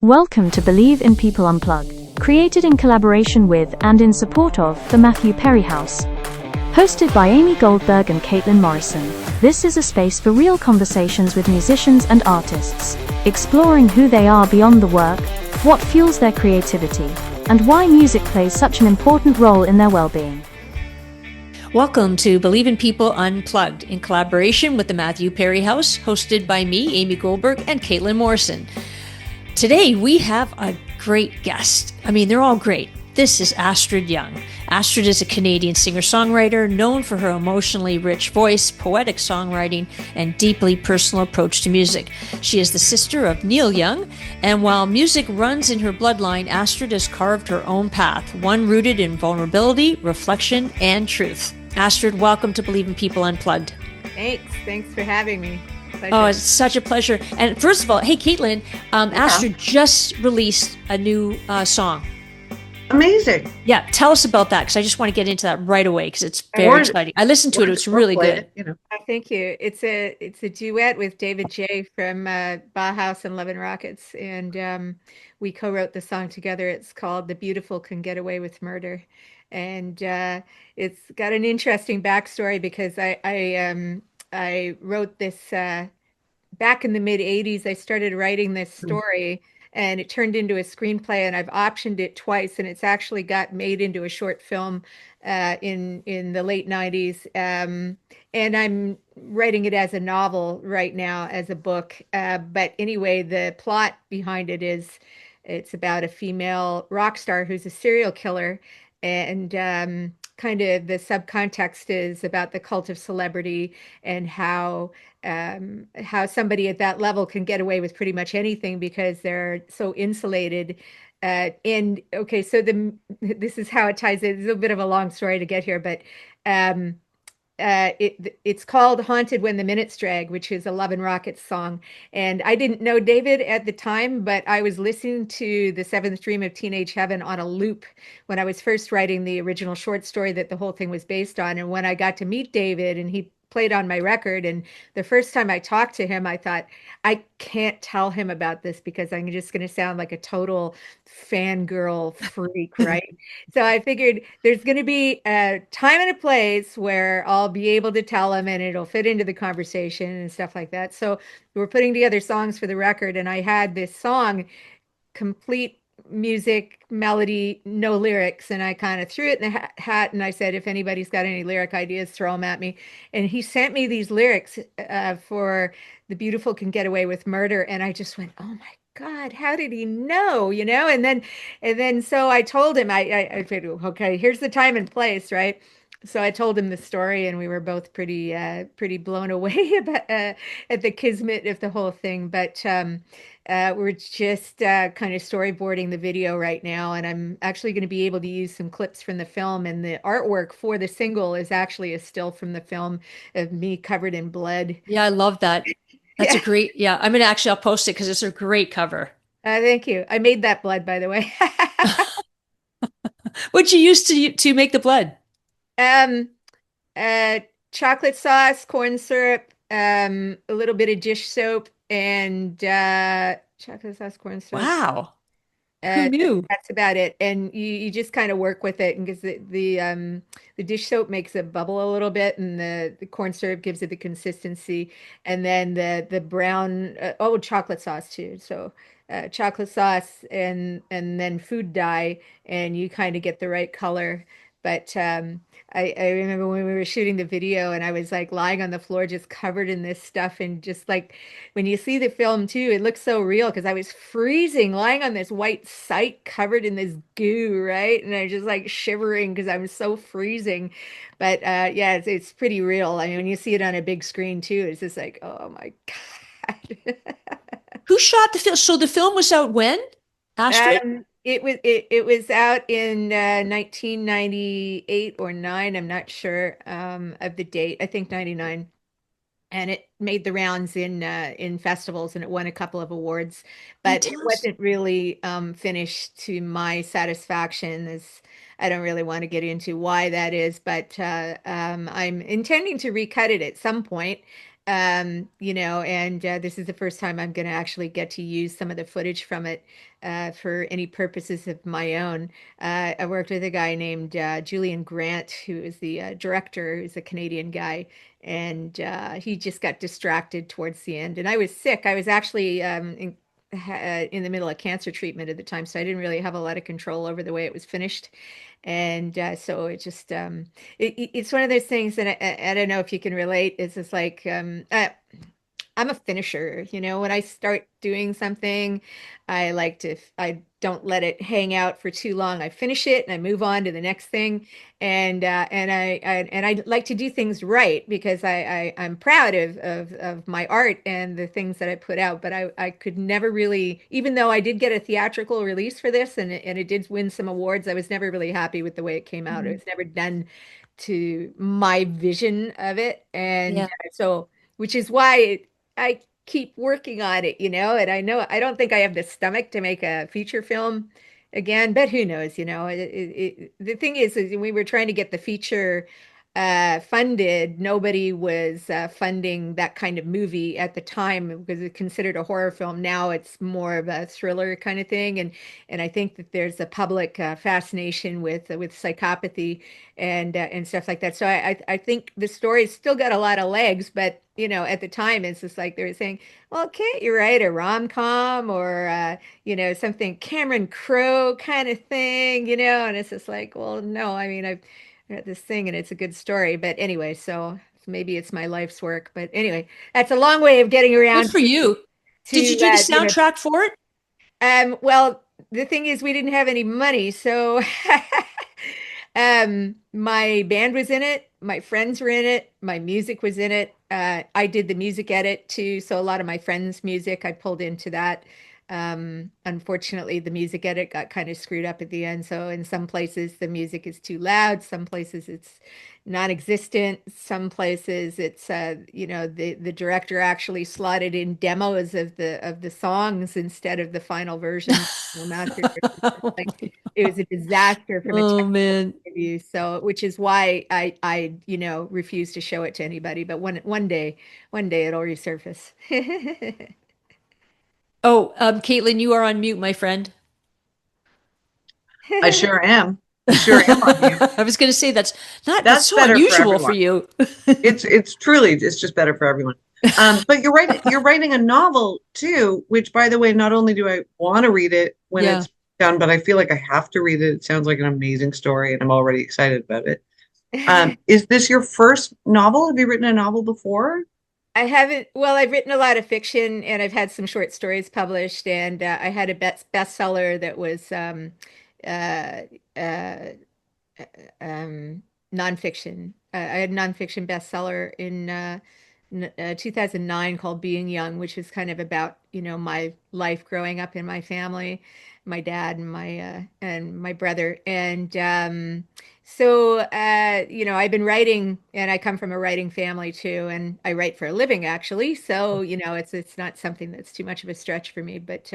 Welcome to Believe in People Unplugged, created in collaboration with and in support of the Matthew Perry House. Hosted by Amy Goldberg and Caitlin Morrison, this is a space for real conversations with musicians and artists, exploring who they are beyond the work, what fuels their creativity, and why music plays such an important role in their well-being. Welcome to Believe in People Unplugged, in collaboration with the Matthew Perry House, hosted by me, Amy Goldberg, and Caitlin Morrison. Today, we have a great guest. I mean, they're all great. This is Astrid Young. Astrid is a Canadian singer-songwriter known for her emotionally rich voice, poetic songwriting, and deeply personal approach to music. She is the sister of Neil Young, and while music runs in her bloodline, Astrid has carved her own path, one rooted in vulnerability, reflection, and truth. Astrid, welcome to Believe in People Unplugged. Thanks for having me. Pleasure. Oh, it's such a pleasure. And first of all, hey, Caitlin, Astrid just released a new song. Amazing. Yeah, tell us about that, because I just want to get into that right away, because it's very exciting. I listened to it. It's really good. Thank you. It's a duet with David J. from Bauhaus and Love and Rockets, and we co-wrote the song together. It's called "The Beautiful Can Get Away with Murder," and it's got an interesting backstory because I wrote this back in the mid 80s. I started writing this story and it turned into a screenplay, and I've optioned it twice, and it's actually got made into a short film in the late 90s. And I'm writing it as a novel right now, as a book. But anyway, the plot behind it is it's about a female rock star who's a serial killer, and kind of the subcontext is about the cult of celebrity and how somebody at that level can get away with pretty much anything because they're so insulated. And okay, so this is how it ties in. It's a bit of a long story to get here, but it's called "Haunted When the Minutes Drag," which is a Love and Rockets song. And I didn't know David at the time, but I was listening to The Seventh Dream of Teenage Heaven on a loop when I was first writing the original short story that the whole thing was based on. And when I got to meet David and he played on my record, and the first time I talked to him, I thought, I can't tell him about this because I'm just going to sound like a total fangirl freak, right? So I figured there's going to be a time and a place where I'll be able to tell him and it'll fit into the conversation and stuff like that. So we're putting together songs for the record, and I had this song, complete music, melody, no lyrics, and I kind of threw it in the hat, and I said, if anybody's got any lyric ideas, throw them at me. And he sent me these lyrics for "The Beautiful Can Get Away with Murder," and I just went, oh my God, how did he know? And then so I told him, I said, okay, here's the time and place, right? So I told him the story, and we were both pretty blown away about, at the kismet of the whole thing. But we're just kind of storyboarding the video right now, and I'm actually going to be able to use some clips from the film. And the artwork for the single is actually a still from the film of me covered in blood. Yeah, I love that. That's a great, I'm going to actually, I'll post it because it's a great cover. Thank you. I made that blood, by the way. What'd you use to make the blood? Chocolate sauce, corn syrup, a little bit of dish soap, and chocolate sauce, corn syrup. Wow. Who knew? That's about it. And you just kind of work with it, and because the dish soap makes it bubble a little bit, and the corn syrup gives it the consistency, and then the brown chocolate sauce too. So chocolate sauce and then food dye, and you kind of get the right color. But I remember when we were shooting the video, and I was like lying on the floor just covered in this stuff, and just like when you see the film too, it looks so real because I was freezing lying on this white site covered in this goo, right? And I was just like shivering because I was so freezing. But yeah, it's pretty real. I mean, when you see it on a big screen too, it's just like, oh my God. Who shot the film? So the film was out when, Astrid? It was out in 1998 or 9. I'm not sure of the date. I think 99, and it made the rounds in festivals, and it won a couple of awards. But it wasn't really finished to my satisfaction. As I don't really want to get into why that is, but I'm intending to recut it at some point. And this is the first time I'm going to actually get to use some of the footage from it for any purposes of my own. I worked with a guy named Julian Grant, who is the director, who's a Canadian guy, and he just got distracted towards the end. And I was sick. I was actually in the middle of cancer treatment at the time, so I didn't really have a lot of control over the way it was finished. And so it just it's one of those things, and I don't know if you can relate. It's just like I'm a finisher. When I start doing something, I don't let it hang out for too long. I finish it and I move on to the next thing. And I like to do things right because I'm proud of my art and the things that I put out. But I could never really, even though I did get a theatrical release for this and it did win some awards, I was never really happy with the way it came out. It Mhm. was never done to my vision of it. And Yeah. so, which is why I keep working on it, and I know I don't think I have the stomach to make a feature film again, but who knows, the thing is we were trying to get the feature funded. Nobody was funding that kind of movie at the time because it's considered a horror film. Now it's more of a thriller kind of thing, and I think that there's a public fascination with psychopathy and stuff like that. So I think the story's still got a lot of legs, but at the time it's just like they were saying, well, can't you write a rom-com or something Cameron Crowe kind of thing, and it's just like, well, no, I mean, I've read this thing and it's a good story, but anyway, so maybe it's my life's work, but anyway, that's a long way of getting Good around for you. Did you to do the soundtrack for it? well, the thing is, we didn't have any money, so my band was in it, my friends were in it, my music was in it. I did the music edit too, so a lot of my friends' music I pulled into that. Unfortunately, the music edit got kind of screwed up at the end. So in some places the music is too loud, some places it's non-existent, some places it's the director actually slotted in demos of the songs instead of the final version, mastered version. Like it was a disaster from a Oh technical man. point of view. So, which is why I refuse to show it to anybody. But one day it'll resurface. Oh, Caitlin, you are on mute, my friend. I sure am. I sure am on mute. I was going to say that's That's so better for unusual for everyone. you. It's truly it's just better for everyone. But you're writing a novel too, which by the way, not only do I want to read it when Yeah. it's done, but I feel like I have to read it. It sounds like an amazing story and I'm already excited about it. Is this your first novel? Have you written a novel before? I haven't, well, I've written a lot of fiction and I've had some short stories published, and I had a bestseller that was uh, uh, nonfiction. I had a nonfiction bestseller in 2009 called Being Young, which was kind of about, my life growing up in my family, my dad and my brother. And I've been writing, and I come from a writing family too, and I write for a living actually. So, it's not something that's too much of a stretch for me. But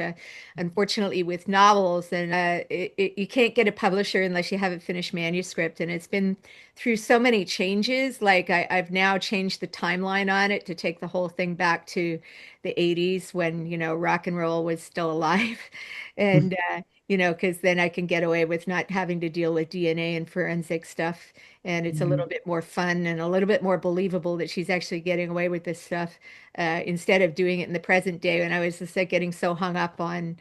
unfortunately, with novels, and you can't get a publisher unless you have a finished manuscript, and it's been through so many changes. Like I've now changed the timeline on it to take the whole thing back to the 80s when, rock and roll was still alive. And because then I can get away with not having to deal with DNA and forensic stuff. And it's a little Mhm. bit more fun and a little bit more believable that she's actually getting away with this stuff instead of doing it in the present day. And I was just like getting so hung up on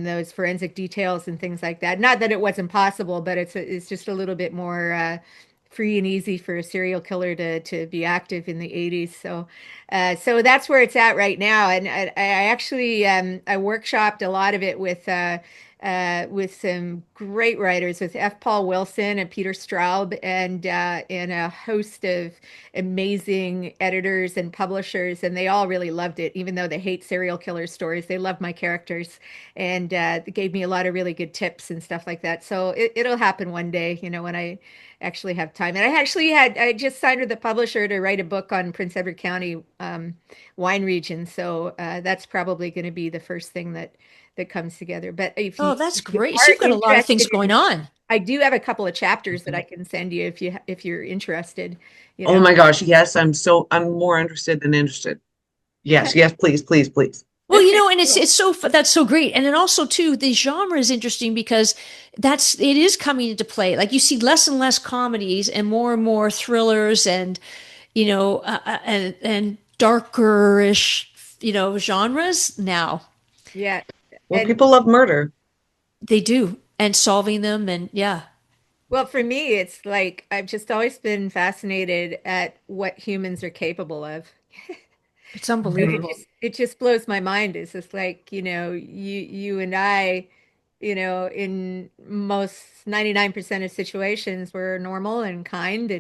those forensic details and things like that. Not that it wasn't possible, but it's just a little bit more free and easy for a serial killer to be active in the 80s. So that's where it's at right now. And I actually I workshopped a lot of it with some great writers, with F. Paul Wilson and Peter Straub, and a host of amazing editors and publishers, and they all really loved it, even though they hate serial killer stories. They love my characters, and they gave me a lot of really good tips and stuff like that. So it'll happen one day, when I actually have time. And I just signed with the publisher to write a book on Prince Edward County wine region. So that's probably going to be the first thing that comes together. But if Oh, you that's if you great. So are you've got a lot of things interested going in, on. I do have a couple of chapters that I can send you if you're interested, you Oh know. my gosh, yes, I'm more interested than interested. Yes, yes, please, please, please. Well, and Cool. that's so great. And then also too, the genre is interesting because it is coming into play. Like you see less and less comedies and more thrillers and and darker-ish, genres now. Yeah. Well, And people love murder. They do. And solving them and yeah, well, for me, it's like I've just always been fascinated at what humans are capable of. it's It unbelievable. just blows my mind. It's just like, you and I, in most 99% of situations, we're normal and kind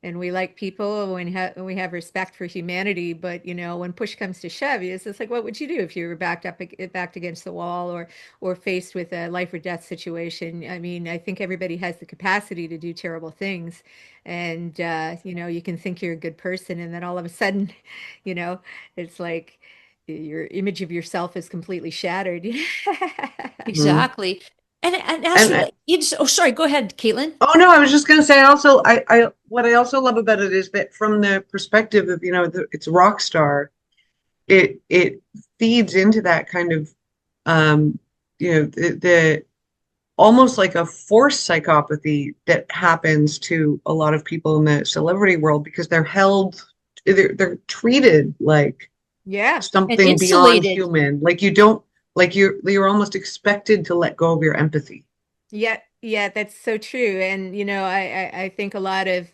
and we like people and we have respect for humanity. But, when push comes to shove, it's just like, what would you do if you were backed against the wall or faced with a life or death situation? I mean, I think everybody has the capacity to do terrible things. And, you can think you're a good person and then all of a sudden, you know, it's like your image of yourself is completely shattered. Mhm. Exactly. And And Astrid, oh, sorry, go ahead, Caitlin. oh no, I was just going to say also, what I also love about it is that from the perspective of, it's a rock star, it feeds into that kind of, um, the almost like a forced psychopathy that happens to a lot of people in the celebrity world because they're treated like Yeah. And something beyond insulated. human. Like you don't, like you're almost expected to let go of your empathy. Yeah, yeah, that's so true. And I think a lot of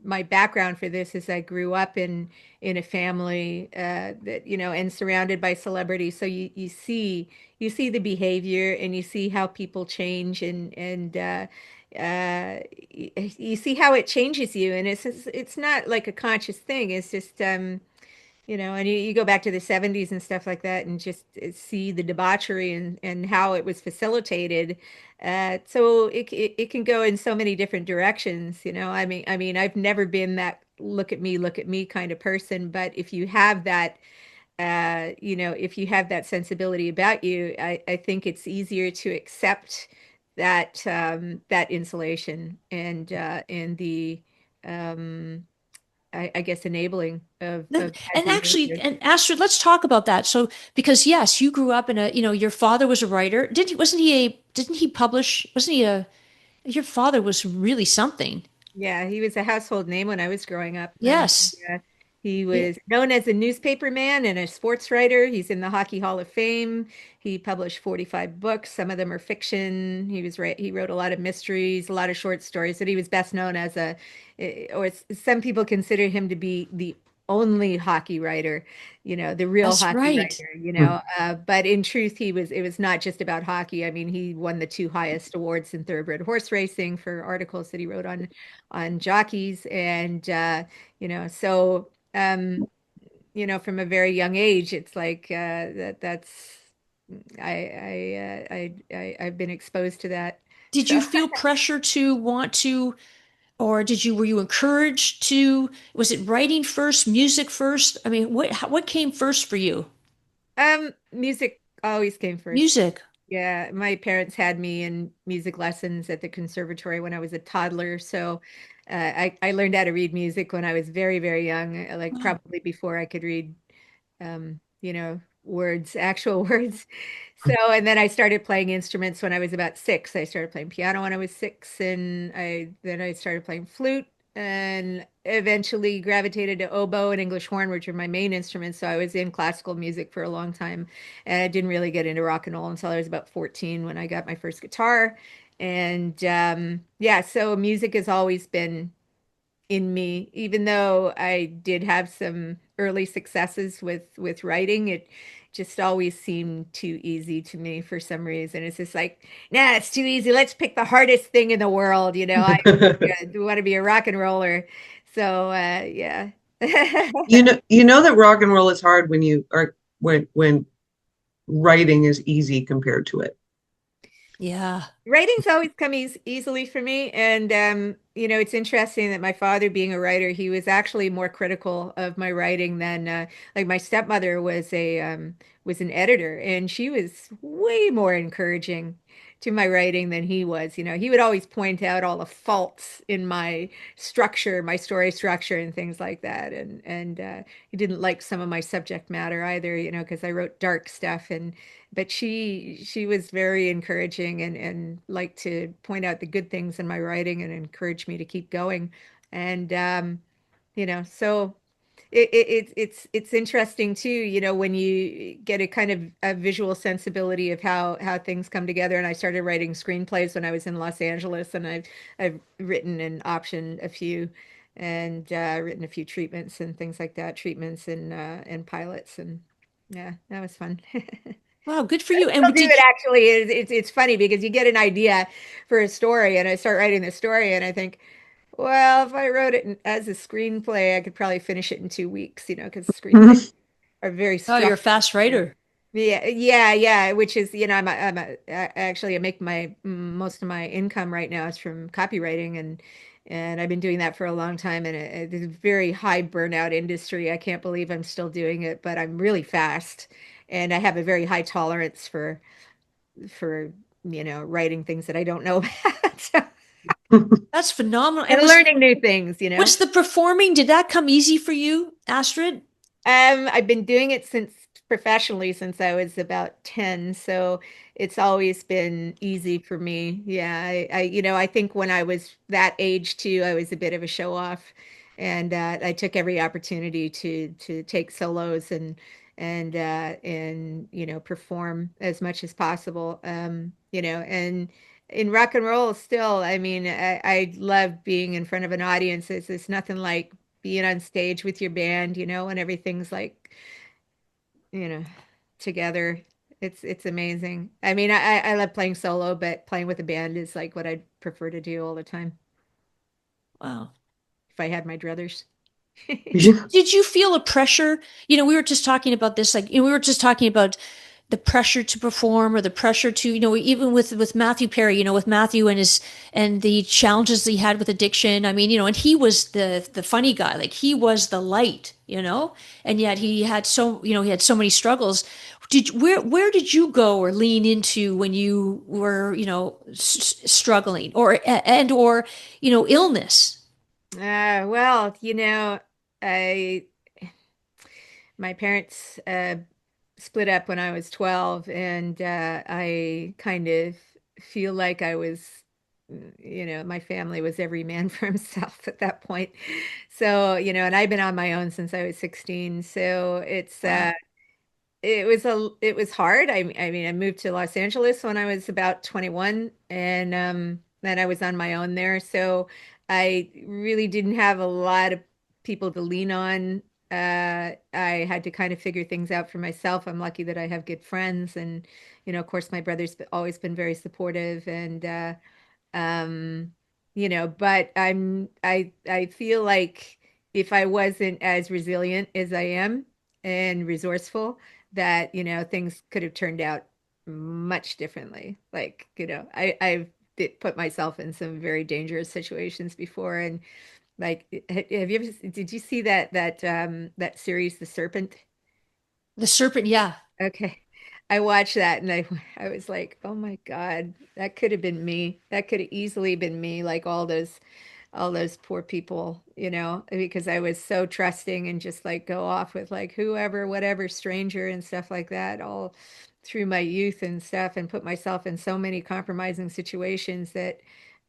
my background for this is I grew up in a family that and surrounded by celebrities. So you see the behavior and you see how people change and you see how it changes you. And it's not like a conscious thing. It's just and you go back to the 70s and stuff like that and just see the debauchery and how it was facilitated. So it can go in so many different directions. I mean, I've never been that look at me kind of person, but if you have that sensibility about you, I think it's easier to accept that insulation and the I guess enabling of bad And actually, behavior. and Astrid, let's talk about that. So, because yes, you grew up in your father was a writer. Didn't he publish, your father was really something. Yeah, he was a household name when I was growing up. Yes. He Yeah. was known as a newspaper man and a sports writer. He's in the Hockey Hall of Fame. He published 45 books. Some of them are fiction. He wrote a lot of mysteries, a lot of short stories, but he was best known as some people consider him to be the only hockey writer, the real That's hockey right. writer, Hmm. but in truth, it was not just about hockey. I mean, he won the two highest awards in thoroughbred horse racing for articles that he wrote on jockeys and so from a very young age, it's like that's I've been exposed to that. Did So you feel pressure to want to, or were you encouraged to, was it writing first, music first? I mean, what came first for you? music always came first. Music. Yeah, my parents had me in music lessons at the conservatory when I was a toddler. So I learned how to read music when I was very, very young, like Oh, probably before I could read words, actual words. So, and then I started playing instruments when I was about 6. I started playing piano when I was 6, and I started playing flute and eventually gravitated to oboe and English horn, which are my main instruments. So I was in classical music for a long time, and I didn't really get into rock and roll until I was about 14 when I got my first guitar. And yeah, so music has always been in me, even though I did have some early successes with writing. It just always seemed too easy to me for some reason. It's just like, nah, it's too easy. Let's pick the hardest thing in the world. I yeah, want to be a rock and roller. So yeah. You know that rock and roll is hard when you are when writing is easy compared to it. yeah. Writing's always come easily for me, and it's interesting that my father, being a writer, he was actually more critical of my writing than like my stepmother was an editor, and she was way more encouraging. my writing than he was. He would always point out all the faults in my structure, my story structure, and things like that. And he didn't like some of my subject matter either, because I wrote dark stuff. But she was very encouraging and liked to point out the good things in my writing and encourage me to keep going. And so it's interesting too, when you get a kind of a visual sensibility of how things come together. And I started writing screenplays when I was in Los Angeles, and I've written and optioned a few, and written a few treatments and things like that, treatments and pilots, and yeah, that was fun. Wow, good for you. I'll And do did it you, actually. It's funny because you get an idea for a story, and I start writing the story, and I think, well, if I wrote it as a screenplay, I could probably finish it in 2 weeks, because screenplays are very oh, you're a structured. fast writer. Yeah, yeah, yeah. Which is, actually, I make most of my income right now is from copywriting, and I've been doing that for a long time, and it's a very high burnout industry. I can't believe I'm still doing it, but I'm really fast, and I have a very high tolerance for writing things that I don't know about. That's phenomenal. And And learning new things. was the performing, did that come easy for you, Astrid? I've been doing it professionally since I was about 10, so it's always been easy for me. Yeah, I think when I was that age too, I was a bit of a show off, and I took every opportunity to take solos and perform as much as possible. And in rock and roll still, I mean, I love being in front of an audience. It's nothing like being on stage with your band, and everything's like, you know, together. It's amazing. I mean, I love playing solo, but playing with a band is like what I'd prefer to do all the time Wow. if I had my druthers. Did you feel a pressure? We were just talking about this, like, we were just talking about the pressure to perform, or the pressure to, even with Matthew Perry, with Matthew and his, and the challenges he had with addiction. I mean, and he was the funny guy, like he was the light, and yet he had he had so many struggles. Where did you go or lean into when you were, struggling, or illness? Well, I my parents split up when I was 12, and I kind of feel like I was, my family was every man for himself at that point. So, and I've been on my own since I was 16. So Wow. it was hard. I mean, I moved to Los Angeles when I was about 21, and then I was on my own there. So I really didn't have a lot of people to lean on. I had to kind of figure things out for myself. I'm lucky that I have good friends, and of course, my brother's always been very supportive, and um, but I feel like if I wasn't as resilient as I am and resourceful, that, things could have turned out much differently. Like, I've put myself in some very dangerous situations before. And like, have you ever, did you see that series, The Serpent? The serpent, yeah. Okay. I watched that, and I was like, "Oh my God, that could have been me. That could have easily been me, like all those poor people, because I was so trusting and just like go off with like whoever, whatever, stranger and stuff like that, all through my youth and stuff, and put myself in so many compromising situations that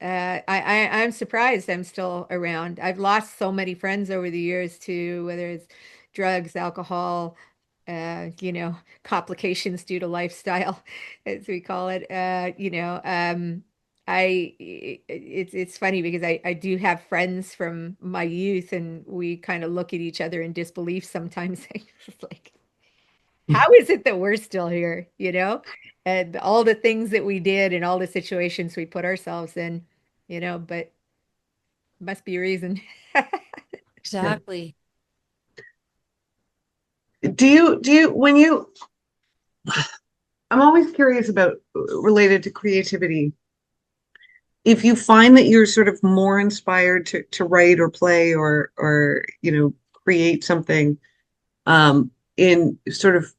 I'm surprised I'm still around. I've lost so many friends over the years to whether it's drugs, alcohol, complications due to lifestyle, as we call it. It's funny because I do have friends from my youth, and we kind of look at each other in disbelief sometimes. It's like, how is it that we're still here, And all the things that we did and all the situations we put ourselves in, but must be a reason. Yeah. Exactly. When I'm always curious about related to creativity. If you find that you're sort of more inspired to write or play or create something in sort of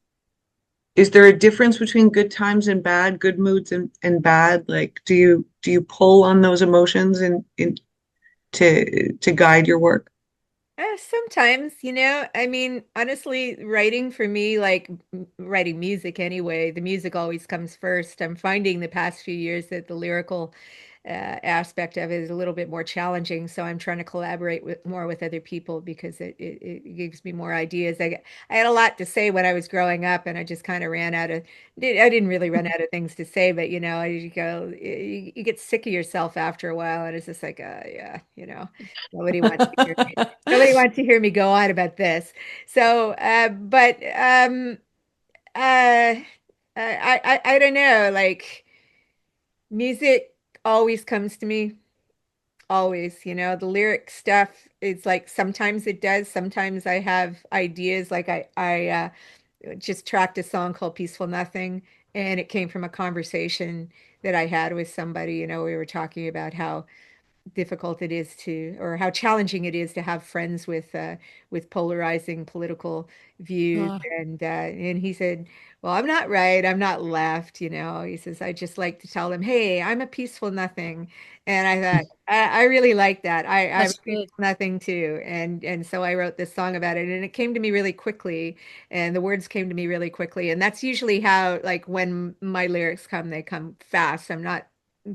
is there a difference between good times and bad, good moods and bad? Like, do you pull on those emotions in to guide your work? Sometimes, I mean, honestly, writing for me, like writing music anyway, the music always comes first. I'm finding the past few years that the lyrical aspect of it is a little bit more challenging. So I'm trying to collaborate with more with other people because it gives me more ideas. I had a lot to say when I was growing up, and I just kind of ran out of. I didn't really run out of things to say, but you go, you get sick of yourself after a while, and it's just like, yeah, nobody wants to hear me. Nobody wants to hear me go on about this. So, but uh, I don't know. Like music always comes to me, always. The lyric stuff. It's like sometimes it does. Sometimes I have ideas. Like I just tracked a song called "Peaceful Nothing," and it came from a conversation that I had with somebody. We were talking about how difficult it is to, or how challenging it is to have friends with polarizing political views. Uh, And he said, "Well, I'm not right. I'm not left." He says, "I just like to tell them, hey, I'm a peaceful nothing." And I thought, I really like that. I'm that's a good. peaceful nothing too. And so I wrote this song about it, and it came to me really quickly, and the words came to me really quickly. And that's usually how, like, when my lyrics come, they come fast. I'm not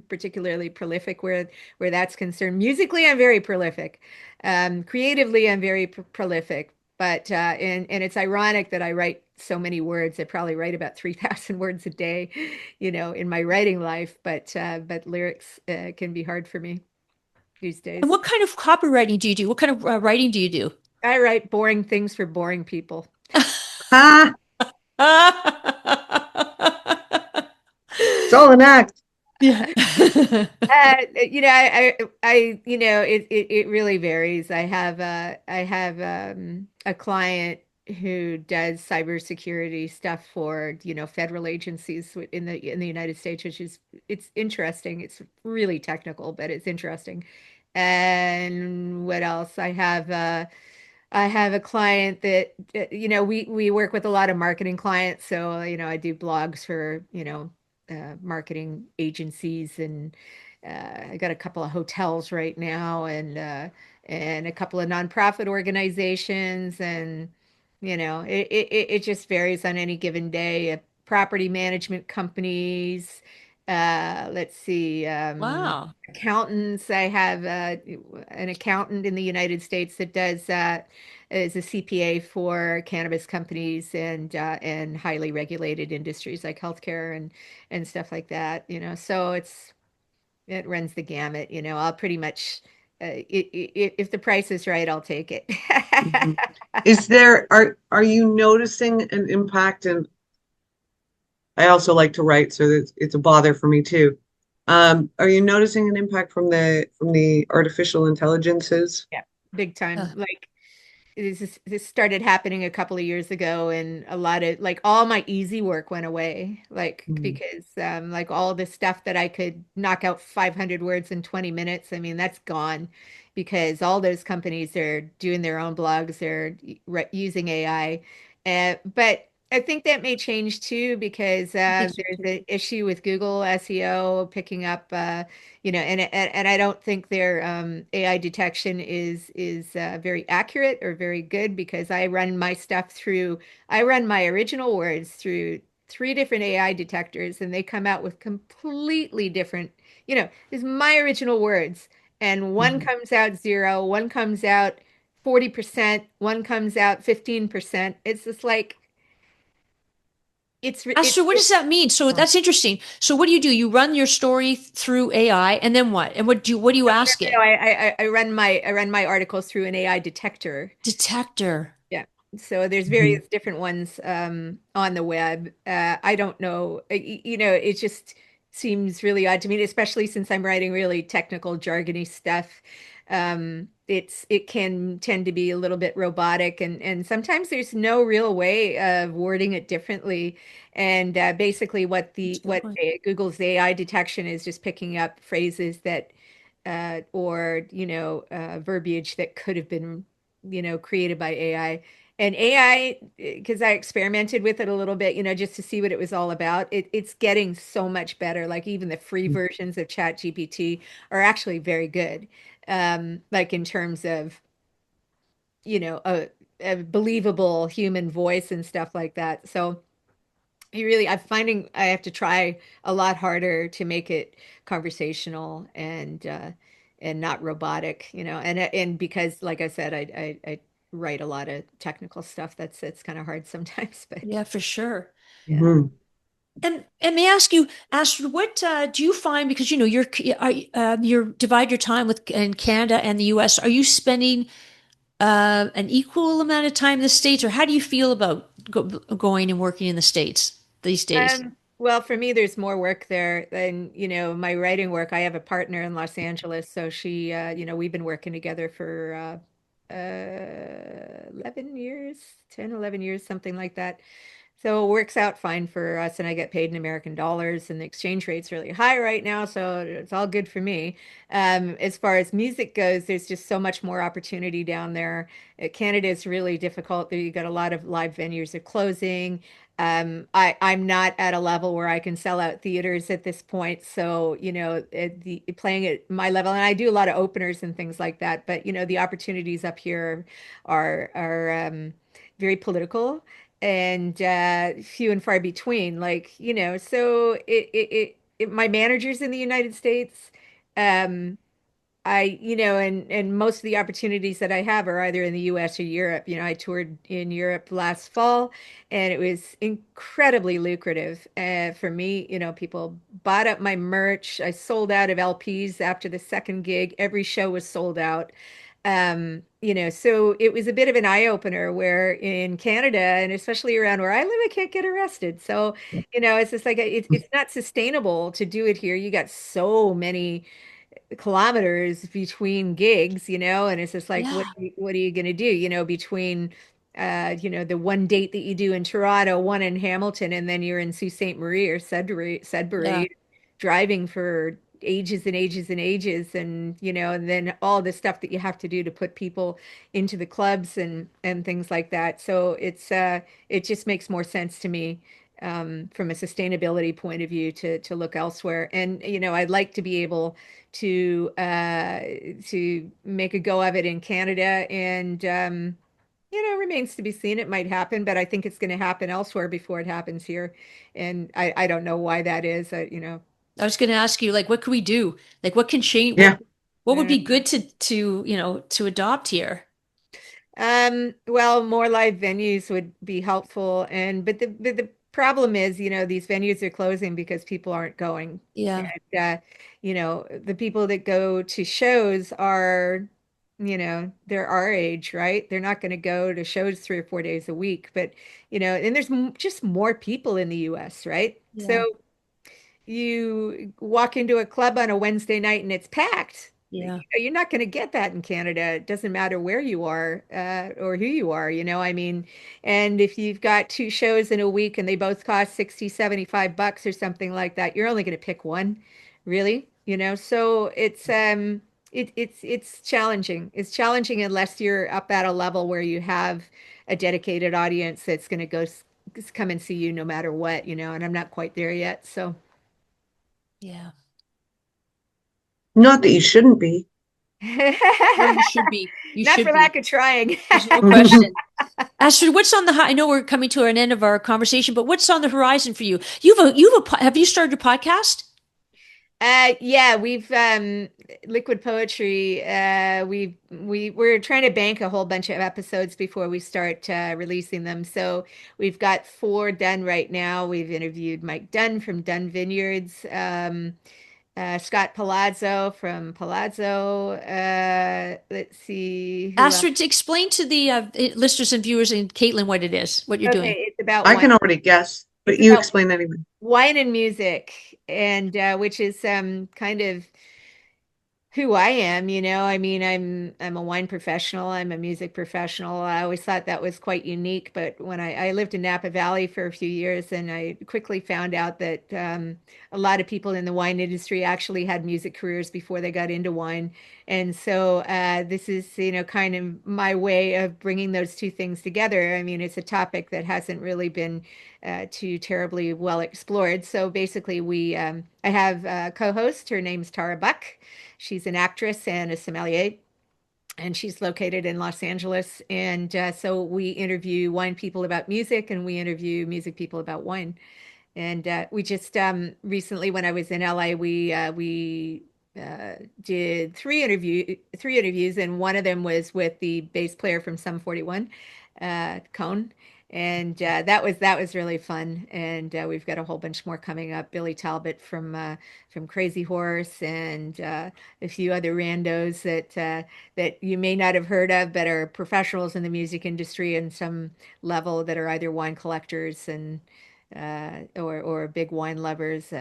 particularly prolific where that's concerned. Musically, I'm very prolific. Creatively, I'm very prolific. But and it's ironic that I write so many words. I probably write about 3,000 words a day, in my writing life. But lyrics can be hard for me these And days. what kind of copywriting do you do? What kind of writing do you do? I write boring things for boring people. Ah, it's all an act. Yeah. It really varies. I have a client who does cybersecurity stuff for, federal agencies in the United States, which is it's interesting. It's really technical, but it's interesting. And what else? I have a client that we work with a lot of marketing clients, so I do blogs for marketing agencies, and I got a couple of hotels right now, and a couple of nonprofit organizations, and it just varies on any given day. Property management companies, let's see, Wow. accountants. I have an accountant in the United States that does is a CPA for cannabis companies and highly regulated industries like healthcare and stuff like that. So it runs the gamut. I'll pretty much if the price is right, I'll take it. Mhm. Are you noticing an impact? And I also like to write, so it's a bother for me too. Are you noticing an impact from the artificial intelligences? Yeah, big time. Uh, Like this started happening a couple of years ago, and a lot of, like, all my easy work went away, like, Mhm. because like all the stuff that I could knock out 500 words in 20 minutes, I mean, that's gone because all those companies are doing their own blogs, they're using AI. But I think that may change too, because I think so there's too. an issue with Google SEO picking up and I don't think their AI detection is very accurate or very good, because I run my original words through three different AI detectors, and they come out with completely different, it's my original words, and one Mhm. comes out 0, one comes out 40%, one comes out 15%. It's just like Astrid, what does that mean? So that's interesting. So what do? You run your story through AI, and then what? And what do you ask no, it? I run my articles through an AI detector. Detector. Yeah. So there's Mhm. various different ones on the web. I don't know. It just seems really odd to me, especially since I'm writing really technical, jargony stuff. It can tend to be a little bit robotic, and sometimes there's no real way of wording it differently. And basically, what That's the a good what point. Google's AI detection is just picking up phrases that or verbiage that could have been created by AI, And AI, because I experimented with it a little bit, just to see what it was all about. It's getting so much better. Like even the free versions of ChatGPT are actually very good. Like in terms of, a believable human voice and stuff like that. So I'm finding I have to try a lot harder to make it conversational and not robotic, and because like I said, I write a lot of technical stuff that's kind of hard sometimes, but Yeah, for sure. yeah. Mhm. And may I ask you, Astrid, what do you find, because you're divide your time with in Canada and the US. Are you spending an equal amount of time in the States, or how do you feel about going and working in the States these days? Well, for me, there's more work there than, my writing work. I have a partner in Los Angeles, so we've been working together for 11 years, 10, 11 years, something like that. So it works out fine for us, and I get paid in American dollars, and the exchange rate's really high right now, so it's all good for me. As far as music goes, there's just so much more opportunity down there. Canada is really difficult. You got a lot of live venues are closing. I'm not at a level where I can sell out theaters at this point, so playing at my level, and I do a lot of openers and things like that. But the opportunities up here are very political and few and far between. Like, so my manager's in the United States. Um, and most of the opportunities that I have are either in the US or Europe. I toured in Europe last fall, and it was incredibly lucrative for me. People bought up my merch. I sold out of LPs after the second gig. Every show was sold out. So it was a bit of an eye opener where in Canada and especially around where I live, I can't get arrested. So, it's just like it's not sustainable to do it here. You got so many kilometers between gigs, and it's just like, Yeah, what are you going to do, between, the one date that you do in Toronto, one in Hamilton, and then you're in Sault Ste. Marie or yeah, Sudbury, driving for ages and ages and ages, and then all the stuff that you have to do to put people into the clubs and things like that. So it just makes more sense to me from a sustainability point of view to look elsewhere. And I'd like to be able to make a go of it in Canada, and remains to be seen. It might happen, but I think it's going to happen elsewhere before it happens here, and I don't know why that is. I was going to ask you, like, what could we do? Like, what can change? Yeah. What would Uh, be good to to adopt here? well, more live venues would be helpful, but the problem is, these venues are closing because people aren't going. Yeah, And the people that go to shows are, they're our age, right? They're not going to go to shows 3 or 4 days a week, but and there's just more people in the US, right? yeah, So you walk into a club on a Wednesday night and it's packed. yeah, You're not going to get that in Canada. It doesn't matter where you are or who you are, I mean, and if you've got two shows in a week and they both cost 60, $75 or something like that, you're only going to pick one, really, so it's challenging. It's challenging unless you're up at a level where you have a dedicated audience that's going to come and see you no matter what, and I'm not quite there yet, so. yeah. Not that you shouldn't be. No, you should be. You Not should for be. lack of trying. There's no question. Astrid, what's on the I know we're coming to an end of our conversation, but what's on the horizon for you? Have you started a podcast? Yeah, we've Liquid Poetry. We're trying to bank a whole bunch of episodes before we start releasing them. So we've got 4 done right now. We've interviewed Mike Dunn from Dunn Vineyards, Scott Palazzo from Palazzo. Let's see who else. Astrid, explain to the listeners and viewers and Caitlin what it is, what you're Okay, doing. it's about I wine. can already guess, It's but you about explain anyway. wine and music, and which is kind of who I am, I mean, I'm a wine professional, I'm a music professional. I always thought that was quite unique, but when I lived in Napa Valley for a few years, and I quickly found out that a lot of people in the wine industry actually had music careers before they got into wine. And so this is, kind of my way of bringing those two things together. I mean, it's a topic that hasn't really been too terribly well explored. So basically, I have a co-host. Her name's Tara Buck. She's an actress and a sommelier, and she's located in Los Angeles. And so we interview wine people about music, and we interview music people about wine. And we just recently, when I was in LA, did three interviews, and one of them was with the bass player from Sum 41, Cone. And that was really fun. And we've got a whole bunch more coming up. Billy Talbot from Crazy Horse, and a few other randos that you may not have heard of, but are professionals in the music industry in some level, that are either wine collectors and or big wine lovers.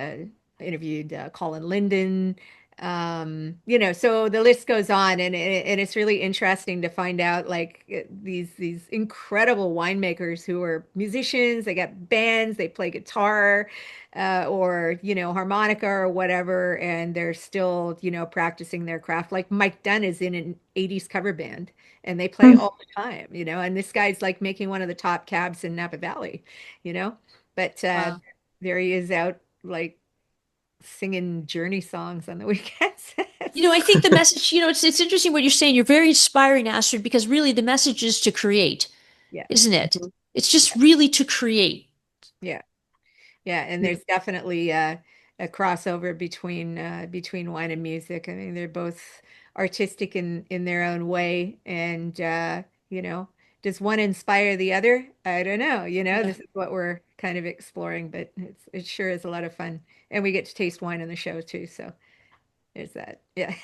Interviewed Colin Linden. So the list goes on, and it's really interesting to find out, like, these incredible winemakers who are musicians. They got bands, they play guitar, or harmonica or whatever, and they're still practicing their craft. Like Mike Dunn is in an 80s cover band, and they play Hmm. all the time. And this guy's like making one of the top cabs in Napa Valley, you know. But Wow. there he is out, like, singing Journey songs on the weekends. I think the message, it's interesting what you're saying. You're very inspiring, Astrid, because really the message is to create, Yeah, isn't it? It's just really to create. yeah, yeah. And Yeah. there's definitely a crossover between wine and music. I mean, they're both artistic in their own way, and you know, does one inspire the other? I don't know. Yeah. This is what we're kind of exploring, but it sure is a lot of fun, and we get to taste wine on the show too. So there's that. Yeah.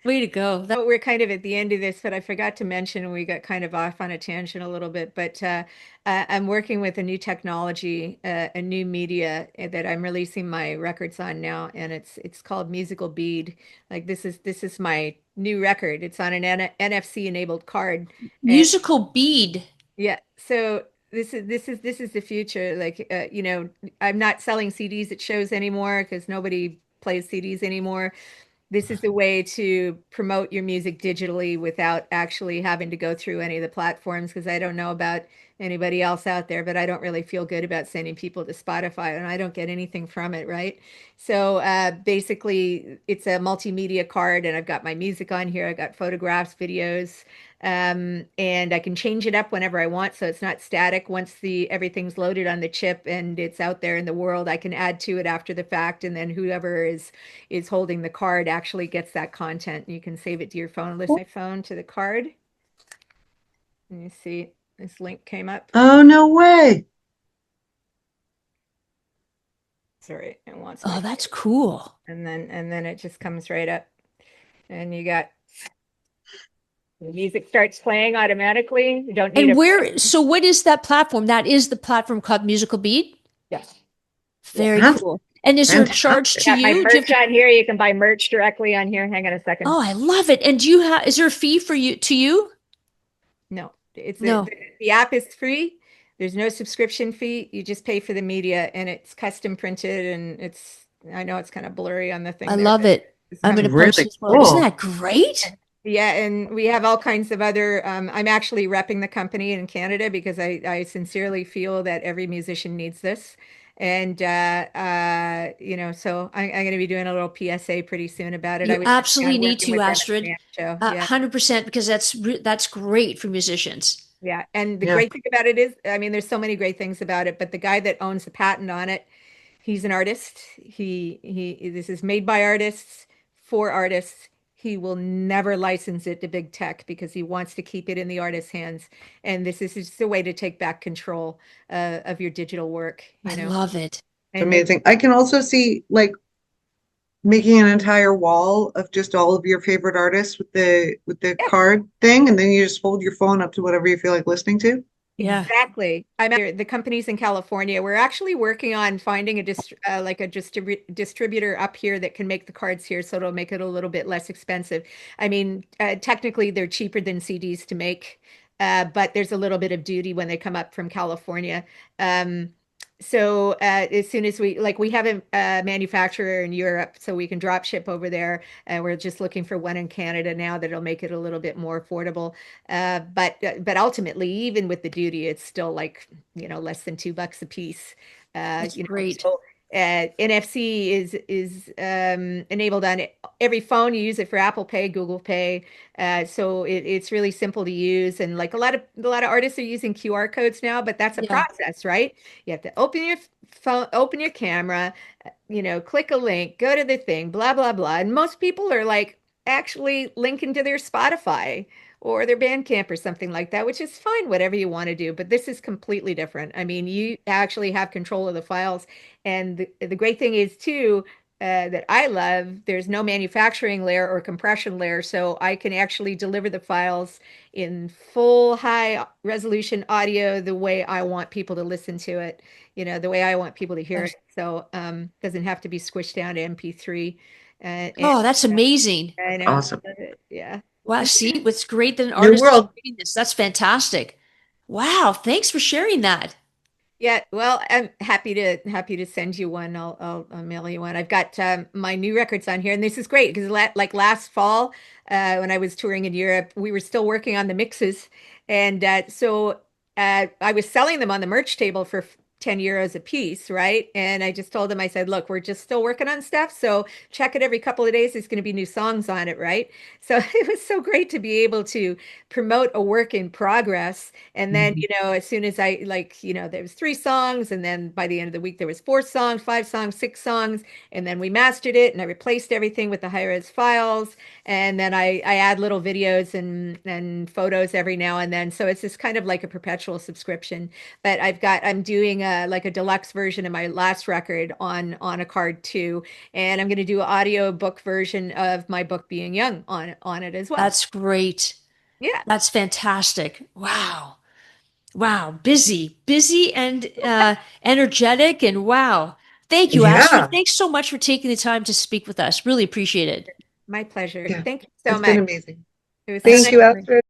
Way to go. But we're kind of at the end of this, but I forgot to mention, we got kind of off on a tangent a little bit, but I'm working with a new technology, a new media that I'm releasing my records on now, and it's called Musical Bead. Like, this is my new record. It's on an NFC enabled card, and Musical bead. yeah, so this is the future. Like, I'm not selling CDs at shows anymore because nobody plays CDs anymore. This is the way to promote your music digitally without actually having to go through any of the platforms, because I don't know about anybody else out there, but I don't really feel good about sending people to Spotify, and I don't get anything from it, right? So basically, it's a multimedia card, and I've got my music on here. I've got photographs, videos, and I can change it up whenever I want, so it's not static. Once the everything's loaded on the chip and it's out there in the world, I can add to it after the fact, and then whoever is holding the card actually gets that content. You can save it to your phone. List my phone to the card. And you see this link came up. Oh, no way. Sorry, it wants Oh, my, that's cool. and then it just comes right up. And you got the music starts playing automatically. You don't need And a so what is that platform? That is the platform called Musical Bead? yes. Yeah. Very That's cool. And is there a charge to fantastic. Got my you? Do you have merch to? on here. You can buy merch directly on here. Hang on a second. Oh, I love it. And is there a fee for you to you? No, No. the app is free. There's no subscription fee. You just pay for the media, and it's custom printed, and I know it's kind of blurry on the I thing there, love but it. it's I'm It's going coming. to post really as well. Isn't cool. that great? Yeah, and we have all kinds of other. I'm actually repping the company in Canada because I sincerely feel that every musician needs this. And so I'm going to be doing a little PSA pretty soon about it. I You was just absolutely need working to, with them at the Astrid. band show. Yeah. 100% because that's great for musicians. Yeah, and the Yeah. great thing about it is, I mean, there's so many great things about it, but the guy that owns the patent on it, he's an artist. This is made by artists for artists. He will never license it to big tech because he wants to keep it in the artist's hands. And this is just a way to take back control of your digital work, I love it. It's And then amazing. I can also see like making an entire wall of just all of your favorite artists with the yeah, card thing, and then you just hold your phone up to whatever you feel like listening to. Yeah. Exactly. The companies in California. We're actually working on finding a distributor up here that can make the cards here, so it'll make it a little bit less expensive. I mean, technically they're cheaper than CDs to make, but there's a little bit of duty when they come up from California. As soon as we have a manufacturer in Europe, so we can drop ship over there. We're just looking for one in Canada now that'll make it a little bit more affordable. But ultimately, even with the duty, it's still like, less than $2 a piece. That's great. NFC is enabled on every phone. You use it for Apple Pay, Google Pay. So it's really simple to use. And like a lot of artists are using QR codes now, but that's a Yeah. process, right? You have to open your phone, open your camera, click a link, go to the thing, blah, blah, blah. And most people are like actually linking to their Spotify or their Bandcamp or something like that, which is fine, whatever you want to do. But this is completely different. I mean, you actually have control of the files. And the great thing is, too, that I love, there's no manufacturing layer or compression layer. So I can actually deliver the files in full high resolution audio the way I want people to listen to it, the way I want people to hear it. So doesn't have to be squished down to MP3. And Oh, that's amazing. I know. Awesome. Yeah. Wow. See, it's great that an New artist is world. doing this. That's fantastic. Wow. Thanks for sharing that. Yeah, well, I'm happy to send you one. I'll mail you one. I've got my new records on here, and this is great because like last fall, when I was touring in Europe, we were still working on the mixes, and I was selling them on the merch table for 10 euros a piece, right? And I just told them, I said, look, we're just still working on stuff, so check it every couple of days. There's going to be new songs on it, right? So it was so great to be able to promote a work in progress. And then, Mhm. as soon as there was 3 songs, and then by the end of the week, there was 4 songs, 5 songs, 6 songs, and then we mastered it, and I replaced everything with the high-res files, and then I add little videos and photos every now and then. So it's just kind of like a perpetual subscription. But I'm doing like a deluxe version of my last record on a card too, and I'm going to do an audio book version of my book Being Young on it as well. That's great. Yeah. That's fantastic. Wow. Wow. Busy, busy and energetic. And wow. Thank you, Astrid. Yeah. Thanks so much for taking the time to speak with us. Really appreciate it. My pleasure. Yeah. Thank you so It's been much. amazing. It was so That's Thank nice. you, great. Astrid.